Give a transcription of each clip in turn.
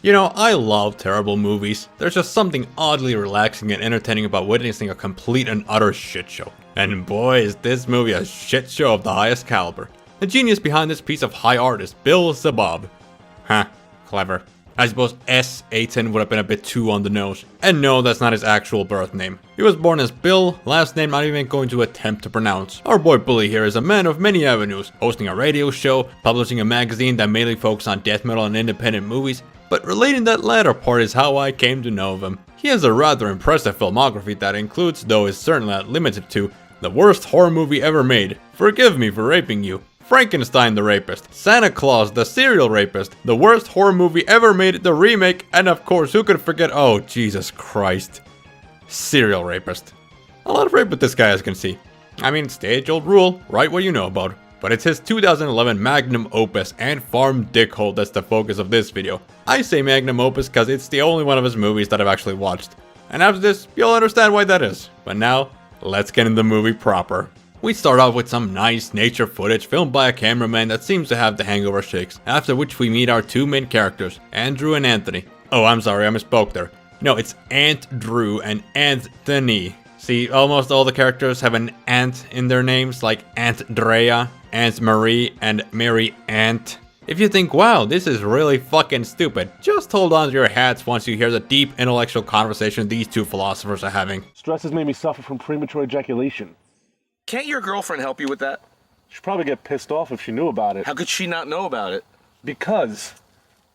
You know, I love terrible movies. There's just something oddly relaxing and entertaining about witnessing a complete and utter shit show. And boy, is this movie a shit show of the highest caliber. The genius behind this piece of high art is Bill Zabab. Huh, clever. I suppose S. Aiton would have been a bit too on the nose. And no, that's not his actual birth name. He was born as Bill, last name not even going to attempt to pronounce. Our boy Billy here is a man of many avenues, hosting a radio show, publishing a magazine that mainly focuses on death metal and independent movies, but relating that latter part is how I came to know of him. He has a rather impressive filmography that includes, though is certainly not limited to, the worst horror movie ever made, Forgive Me for Raping You, Frankenstein the Rapist, Santa Claus the Serial Rapist, the worst horror movie ever made, the remake, and of course, who could forget, oh Jesus Christ, Serial Rapist. A lot of rape with this guy, as you can see. I mean, stage old rule, write what you know about. But it's his 2011 magnum opus, Antfarm D that's the focus of this video. I say magnum opus because it's the only one of his movies that I've actually watched. And after this, you'll understand why that is. But now, let's get into the movie proper. We start off with some nice nature footage filmed by a cameraman that seems to have the hangover shakes, after which we meet our two main characters, Andrew and Anthony. Oh, I'm sorry, I misspoke there. No, it's Andrew and Anthony. See, almost all the characters have an Ant in their names, like Andrea, Aunt Marie, and Mary Ant. If you think, wow, this is really fucking stupid, just hold on to your hats once you hear the deep intellectual conversation these two philosophers are having. Stress has made me suffer from premature ejaculation. Can't your girlfriend help you with that? She'd probably get pissed off if she knew about it. How could she not know about it? Because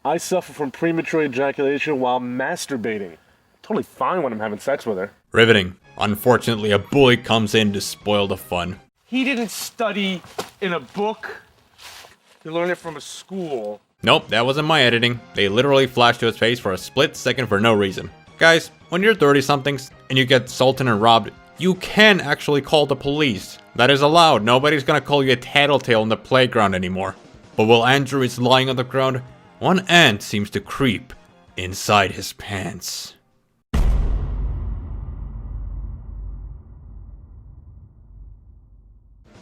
I suffer from premature ejaculation while masturbating. Totally fine when I'm having sex with her. Riveting. Unfortunately, a bully comes in to spoil the fun. He didn't study in a book. He learned it from a school. Nope, that wasn't my editing. They literally flashed to his face for a split second for no reason. Guys, when you're 30-somethings and you get assaulted and robbed, you can actually call the police. That is allowed. Nobody's gonna call you a tattletale in the playground anymore. But while Andrew is lying on the ground, one ant seems to creep inside his pants.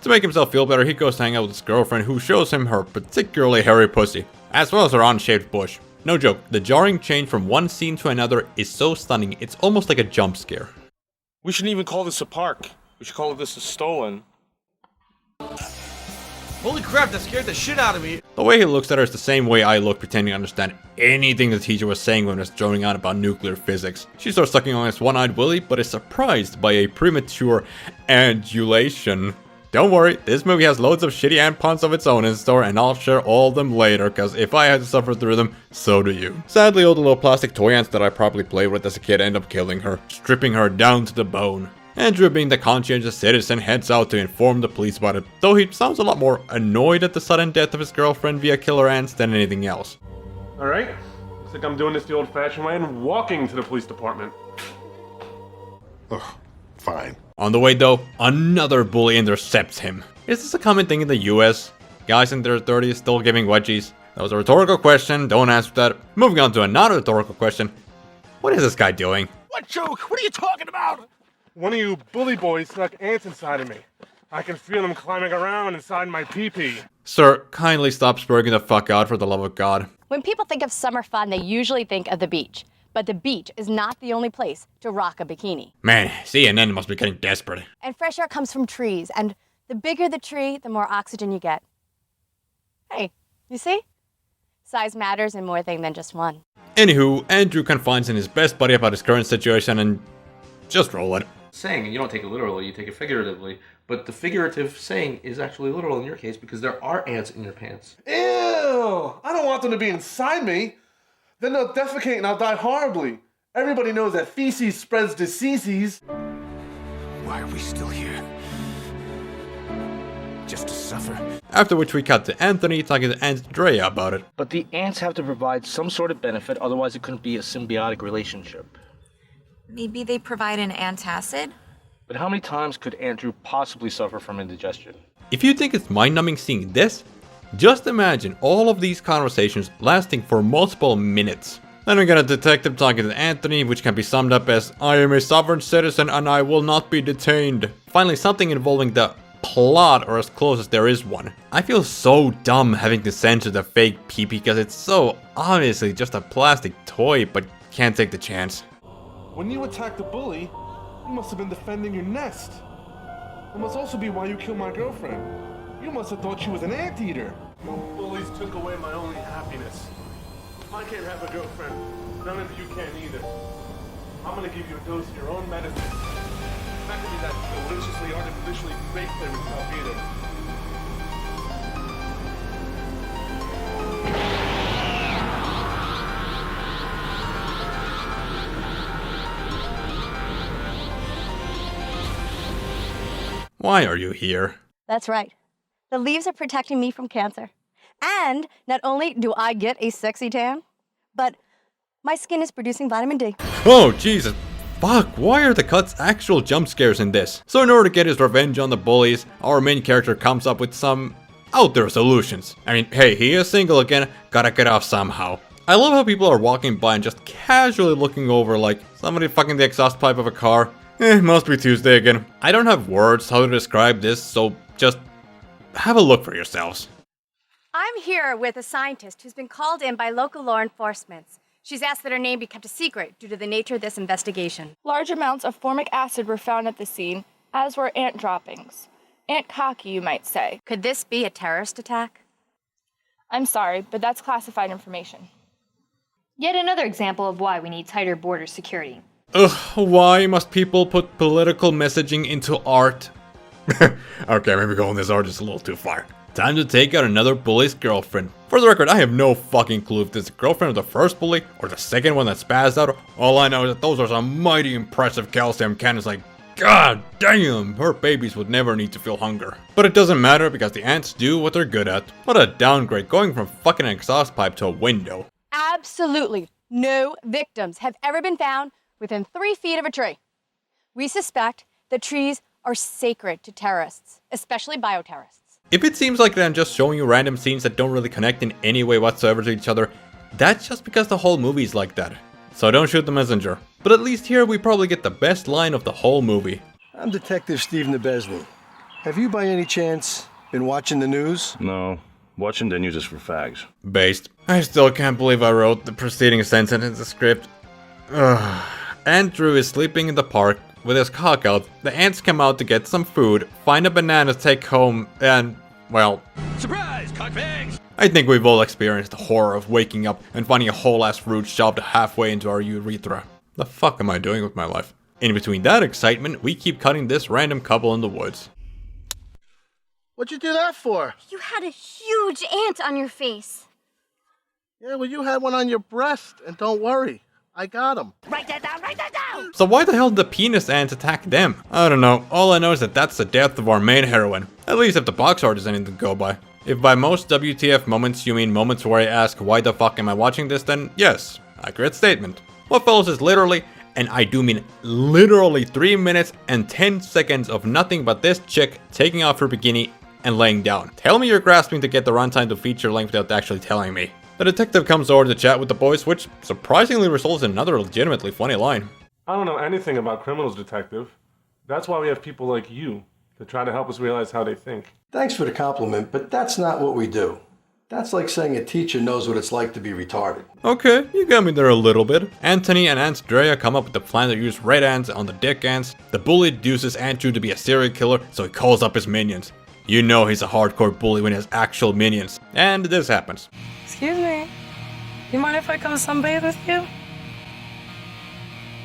To make himself feel better, he goes to hang out with his girlfriend, who shows him her particularly hairy pussy, as well as her unshaved bush. No joke, the jarring change from one scene to another is so stunning, it's almost like a jump scare. We shouldn't even call this a park. We should call this a stolen. Holy crap, that scared the shit out of me. The way he looks at her is the same way I look, pretending to understand anything the teacher was saying when he was droning on about nuclear physics. She starts sucking on his one-eyed willy, but is surprised by a premature adulation. Don't worry, this movie has loads of shitty ant puns of its own in store, and I'll share all of them later, cause if I had to suffer through them, so do you. Sadly, all the little plastic toy ants that I probably played with as a kid end up killing her, stripping her down to the bone. Andrew, being the conscientious citizen, heads out to inform the police about it, though he sounds a lot more annoyed at the sudden death of his girlfriend via killer ants than anything else. Alright, looks like I'm doing this the old-fashioned way and walking to the police department. Ugh, fine. On the way though, another bully intercepts him. Is this a common thing in the US? Guys in their 30s still giving wedgies? That was a rhetorical question, don't answer that. Moving on to another rhetorical question. What is this guy doing? What joke? What are you talking about? One of you bully boys stuck ants inside of me. I can feel them climbing around inside my pee-pee. Sir, kindly stop spurging the fuck out for the love of God. When people think of summer fun, they usually think of the beach. But the beach is not the only place to rock a bikini. Man, CNN must be getting desperate. And fresh air comes from trees, and the bigger the tree, the more oxygen you get. Hey, you see? Size matters in more things than just one. Anywho, Andrew confides in his best buddy about his current situation and just roll it. Saying, and you don't take it literally, you take it figuratively. But the figurative saying is actually literal in your case because there are ants in your pants. Ew! I don't want them to be inside me. Then they'll defecate and I'll die horribly. Everybody knows that feces spreads diseases. Why are we still here? Just to suffer? After which we cut to Anthony talking to Andrea about it. But the ants have to provide some sort of benefit, otherwise it couldn't be a symbiotic relationship. Maybe they provide an antacid? But how many times could Andrew possibly suffer from indigestion? If you think it's mind-numbing seeing this, just imagine all of these conversations lasting for multiple minutes. Then we get a detective talking to Anthony, which can be summed up as, I am a sovereign citizen and I will not be detained. Finally, something involving the plot, or as close as there is one. I feel so dumb having to censor the fake pee because it's so obviously just a plastic toy, but can't take the chance. When you attacked the bully, you must have been defending your nest. It must also be why you killed my girlfriend. You must have thought she was an anteater. You bullies took away my only happiness. If I can't have a girlfriend, none of you can either. I'm gonna give you a dose of your own medicine. It's not gonna be that deliciously, artificially fake flavored stuff either. Why are you here? That's right. The leaves are protecting me from cancer. And not only do I get a sexy tan, but my skin is producing vitamin D. Oh, Jesus. Fuck, why are the cuts actual jump scares in this? So in order to get his revenge on the bullies, our main character comes up with some out there solutions. I mean, hey, he is single again, gotta get off somehow. I love how people are walking by and just casually looking over like somebody fucking the exhaust pipe of a car. Must be Tuesday again. I don't have words how to describe this, so just have a look for yourselves. I'm here with a scientist who's been called in by local law enforcement. She's asked that her name be kept a secret due to the nature of this investigation. Large amounts of formic acid were found at the scene, as were ant droppings. Ant cocky, you might say. Could this be a terrorist attack? I'm sorry, but that's classified information. Yet another example of why we need tighter border security. Ugh, why must people put political messaging into art? Okay, maybe going this art is a little too far. Time to take out another bully's girlfriend. For the record, I have no fucking clue if this is the girlfriend of the first bully or the second one that spazzed out. All I know is that those are some mighty impressive calcium cannons. Like, god damn, her babies would never need to feel hunger. But it doesn't matter because the ants do what they're good at. What a downgrade, going from fucking an exhaust pipe to a window. Absolutely no victims have ever been found within 3 feet of a tree. We suspect that trees are sacred to terrorists, especially bioterrorists. If it seems like I'm just showing you random scenes that don't really connect in any way whatsoever to each other, that's just because the whole movie's like that. So don't shoot the messenger. But at least here we probably get the best line of the whole movie. I'm Detective Steve Nebesny. Have you by any chance been watching the news? No. Watching the news is for fags. Based. I still can't believe I wrote the preceding sentence in the script. Ugh. Andrew is sleeping in the park with his cock out. The ants come out to get some food, find a banana to take home, and, well... Surprise, cockbags! I think we've all experienced the horror of waking up and finding a whole-ass fruit shoved halfway into our urethra. The fuck am I doing with my life? In between that excitement, we keep cutting this random couple in the woods. What'd you do that for? You had a huge ant on your face. Yeah, well, you had one on your breast, and don't worry. I got him. Write that down, write that down! So why the hell did the penis ants attack them? I don't know, all I know is that that's the death of our main heroine. At least if the box art is anything to go by. If by most WTF moments you mean moments where I ask why the fuck am I watching this, then yes, accurate statement. What follows is literally, and I do mean literally 3 minutes and 10 seconds of nothing but this chick taking off her bikini and laying down. Tell me you're grasping to get the runtime to feature length without actually telling me. The detective comes over to chat with the boys, which surprisingly results in another legitimately funny line. I don't know anything about criminals, detective. That's why we have people like you to try to help us realize how they think. Thanks for the compliment, but that's not what we do. That's like saying a teacher knows what it's like to be retarded. Okay, you got me there a little bit. Anthony and Andrea come up with the plan to use red ants on the dick ants. The bully deduces Andrew to be a serial killer, so he calls up his minions. You know he's a hardcore bully when he has actual minions. And this happens. Excuse me. You mind if I come sunbathe with you?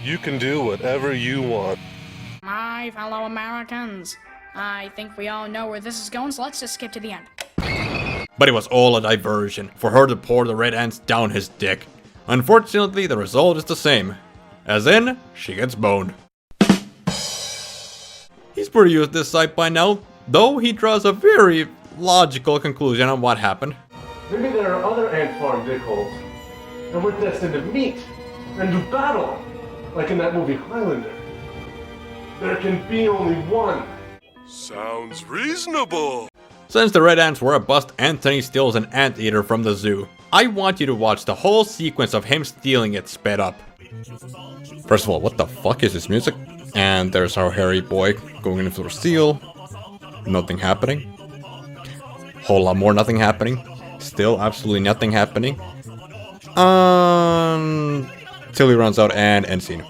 You can do whatever you want. My fellow Americans, I think we all know where this is going, so let's just skip to the end. But it was all a diversion for her to pour the red ants down his dick. Unfortunately, the result is the same. As in, she gets boned. He's pretty used to this sight by now, though he draws a very logical conclusion on what happened. Maybe there are other Antfarm D holes, and we're destined to meet and do battle, like in that movie Highlander. There can be only one. Sounds reasonable. Since the red ants were a bust, Anthony steals an anteater from the zoo. I want you to watch the whole sequence of him stealing it sped up. First of all, what the fuck is this music? And there's our hairy boy going in for the steal. Nothing happening. Whole lot more nothing happening. Still absolutely nothing happening. Till he runs out and end scene.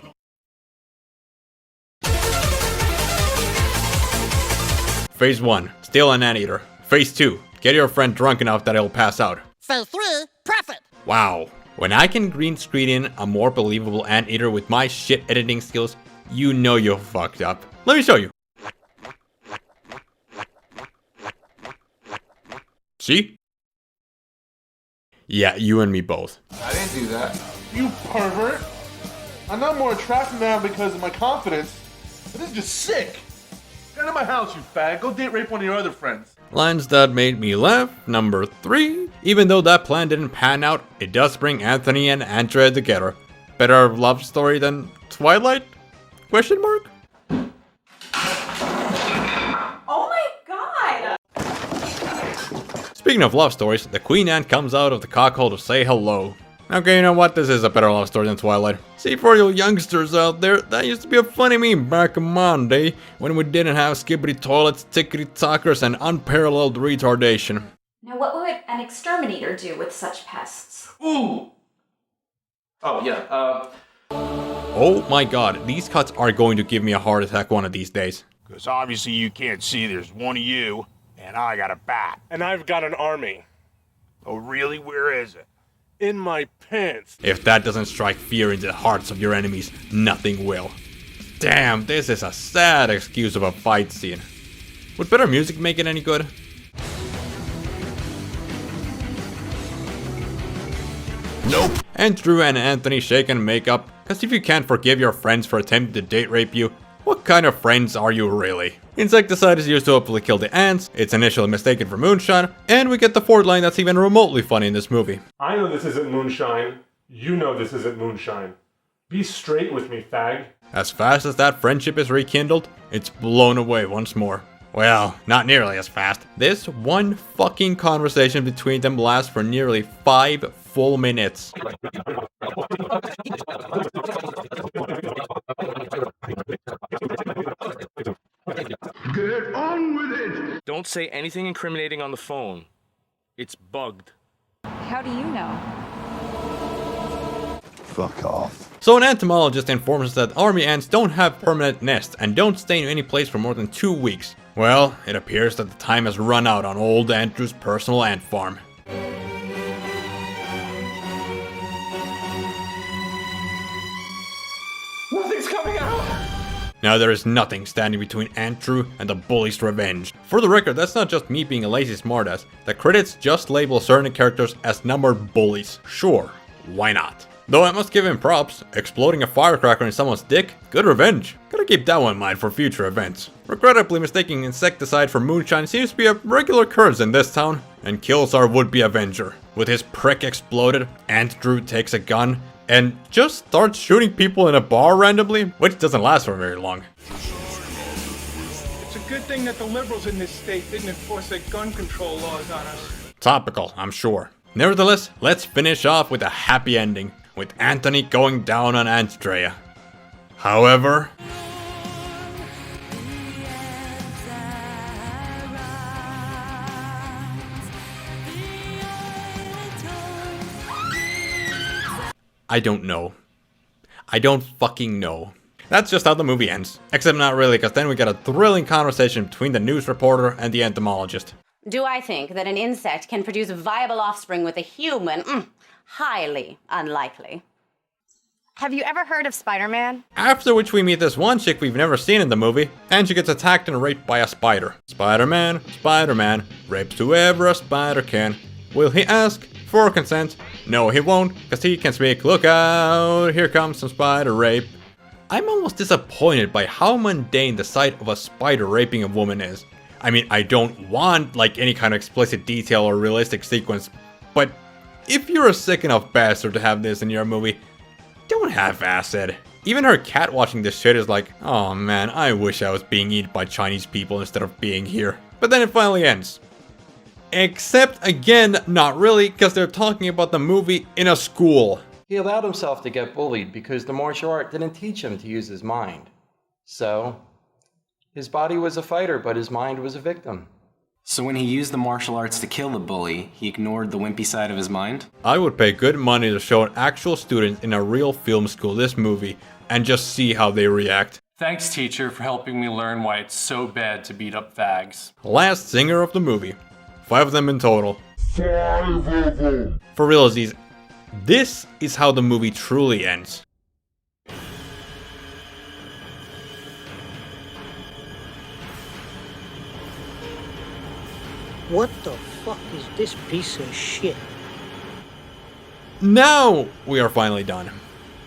Phase 1, steal an anteater. Phase 2, get your friend drunk enough that he'll pass out. Phase 3, profit. Wow. When I can green screen in a more believable anteater with my shit editing skills, you know you're fucked up. Let me show you. See? Yeah, you and me both. I didn't do that. You pervert! I'm not more attractive now because of my confidence. But this is just sick. Get out of my house, you fag. Go date rape one of your other friends. Lines that made me laugh. Number 3. Even though that plan didn't pan out, it does bring Anthony and Andrea together. Better love story than Twilight? Question mark? Oh my god! Speaking of love stories, the Queen Ant comes out of the cockhole to say hello. Okay, you know what? This is a better love story than Twilight. See, for you youngsters out there, that used to be a funny meme back in my day, when we didn't have skibbity toilets, tickety talkers, and unparalleled retardation. Now what would an exterminator do with such pests? Ooh! Oh, yeah, Oh my god, these cuts are going to give me a heart attack one of these days. Because obviously you can't see there's one of you, and I got a bat. And I've got an army. Oh, really? Where is it? In my pants. If that doesn't strike fear into the hearts of your enemies, nothing will. Damn, this is a sad excuse of a fight scene. Would better music make it any good? Nope. Andrew and Anthony shake and make up, cause if you can't forgive your friends for attempting to date rape you, what kind of friends are you really? Insecticide is used to hopefully kill the ants, it's initially mistaken for moonshine, and we get the fourth line that's even remotely funny in this movie. I know this isn't moonshine. You know this isn't moonshine. Be straight with me, fag. As fast as that friendship is rekindled, it's blown away once more. Well, not nearly as fast. This one fucking conversation between them lasts for nearly 5 full minutes. Get on with it! Don't say anything incriminating on the phone. It's bugged. How do you know? Fuck off. So an entomologist informs us that army ants don't have permanent nests and don't stay in any place for more than 2 weeks. Well, it appears that the time has run out on old Andrew's personal ant farm. Nothing's coming out! Now there is nothing standing between Andrew and the bully's revenge. For the record, that's not just me being a lazy smartass. The credits just label certain characters as numbered bullies. Sure, why not? Though I must give him props, exploding a firecracker in someone's dick, good revenge. Gotta keep that one in mind for future events. Regrettably, mistaking insecticide for moonshine seems to be a regular occurrence in this town, and kills our would-be avenger. With his prick exploded, Andrew takes a gun, and just starts shooting people in a bar randomly, which doesn't last for very long. It's a good thing that the liberals in this state didn't enforce their gun control laws on us. Topical, I'm sure. Nevertheless, let's finish off with a happy ending, with Anthony going down on Andrea. However, I don't know. I don't fucking know. That's just how the movie ends. Except not really, because then we get a thrilling conversation between the news reporter and the entomologist. Do I think that an insect can produce viable offspring with a human? Highly unlikely. Have you ever heard of Spider-Man? After which we meet this one chick we've never seen in the movie, and she gets attacked and raped by a spider. Spider-Man, Spider-Man, rapes whoever a spider can. Will he ask for consent? No, he won't, because he can speak. Look out, here comes some spider rape. I'm almost disappointed by how mundane the sight of a spider raping a woman is. I mean, I don't want like any kind of explicit detail or realistic sequence, but if you're a sick enough bastard to have this in your movie, don't half-ass it. Even her cat watching this shit is like, oh man, I wish I was being eaten by Chinese people instead of being here. But then it finally ends. Except, again, not really, because they're talking about the movie in a school. He allowed himself to get bullied because the martial art didn't teach him to use his mind. So, His body was a fighter, but his mind was a victim. So when he used the martial arts to kill the bully, he ignored the wimpy side of his mind? I would pay good money to show an actual student in a real film school this movie and just see how they react. Thanks, teacher, for helping me learn why it's so bad to beat up fags. Last singer of the movie. 5 of them in total. 5 of them. For realsies, this is how the movie truly ends. What the fuck is this piece of shit? Now we are finally done.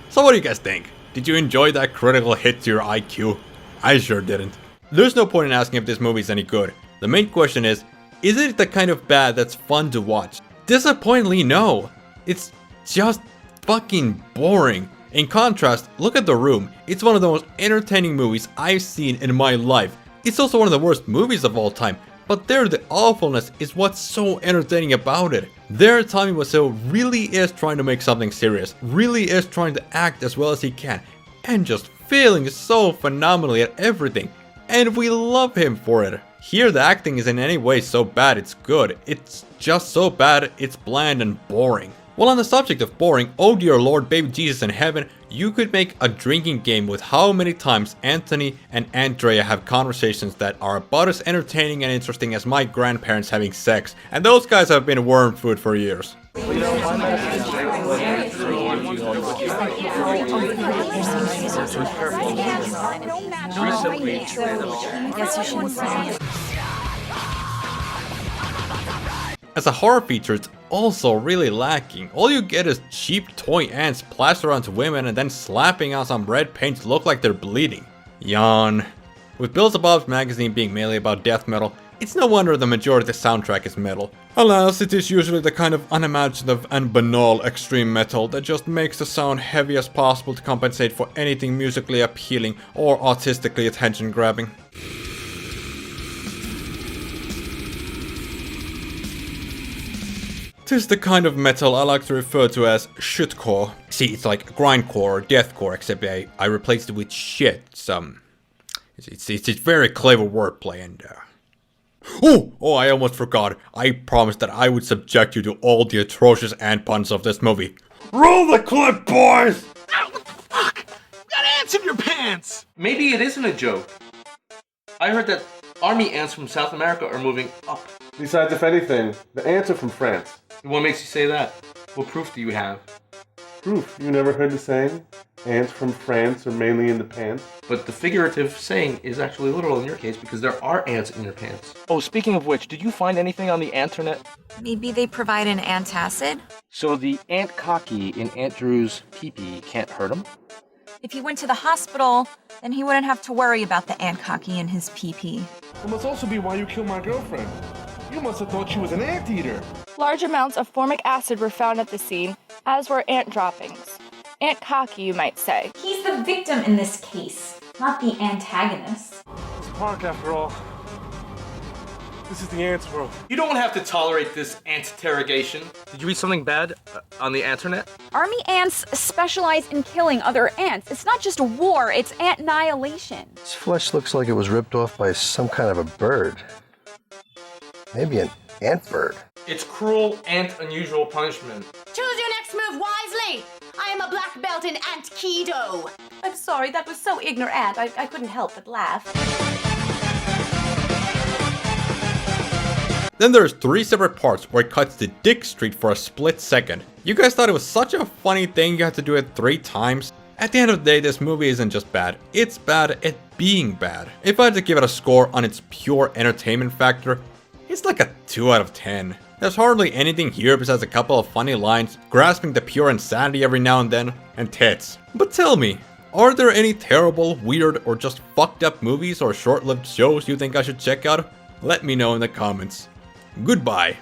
So what do you guys think? Did you enjoy that critical hit to your IQ? I sure didn't. There's no point in asking if this movie is any good. The main question is it the kind of bad that's fun to watch? Disappointingly, no. It's just fucking boring. In contrast, look at The Room. It's one of the most entertaining movies I've seen in my life. It's also one of the worst movies of all time. But there, the awfulness is what's so entertaining about it. There, Tommy Wiseau really is trying to make something serious, really is trying to act as well as he can, and just failing so phenomenally at everything. And we love him for it. Here, the acting isn't in any way so bad it's good. It's just so bad it's bland and boring. Well, on the subject of boring, oh dear Lord, baby Jesus in heaven, you could make a drinking game with how many times Anthony and Andrea have conversations that are about as entertaining and interesting as my grandparents having sex, and those guys have been worm food for years. As a horror feature, it's also really lacking. All you get is cheap toy ants plastered onto women and then slapping on some red paint to look like they're bleeding. Yawn. With Bill's Bob's magazine being mainly about death metal, it's no wonder the majority of the soundtrack is metal. Alas, it is usually the kind of unimaginative and banal extreme metal that just makes the sound heavy as possible to compensate for anything musically appealing or artistically attention grabbing. This is the kind of metal I like to refer to as shitcore. See, it's like grindcore or deathcore, except I replaced it with shit. It's very clever wordplay and Oh, I almost forgot. I promised that I would subject you to all the atrocious ant puns of this movie. Roll the clip, boys! Ow, what the fuck? You got ants in your pants! Maybe it isn't a joke. I heard that army ants from South America are moving up. Besides, if anything, the ants are from France. What makes you say that? What proof do you have? Proof? You never heard the saying? Ants from France are mainly in the pants? But the figurative saying is actually literal in your case because there are ants in your pants. Oh, speaking of which, did you find anything on the internet? Maybe they provide an antacid? So the ant cocky in Aunt Drew's pee-pee can't hurt him? If he went to the hospital, then he wouldn't have to worry about the ant cocky in his pee-pee. It must also be why you killed my girlfriend. You must have thought she was an anteater. Large amounts of formic acid were found at the scene, as were ant droppings. Ant cocky, you might say. He's the victim in this case, not the antagonist. It's a park after all. This is the ants world. You don't have to tolerate this ant-interrogation. Did you read something bad on the internet? Army ants specialize in killing other ants. It's not just a war, it's ant annihilation. His flesh looks like it was ripped off by some kind of a bird. Maybe an ant bird. It's cruel and unusual punishment. Choose your next move wisely. I am a black belt in Ant-Kido. I'm sorry, that was so ignorant. I couldn't help but laugh. Then there's 3 separate parts where it cuts to Dick Street for a split second. You guys thought it was such a funny thing you had to do it 3 times? At the end of the day, this movie isn't just bad, it's bad at being bad. If I had to give it a score on its pure entertainment factor, it's like a 2 out of 10. There's hardly anything here besides a couple of funny lines, grasping the pure insanity every now and then, and tits. But tell me, are there any terrible, weird, or just fucked up movies or short-lived shows you think I should check out? Let me know in the comments. Goodbye.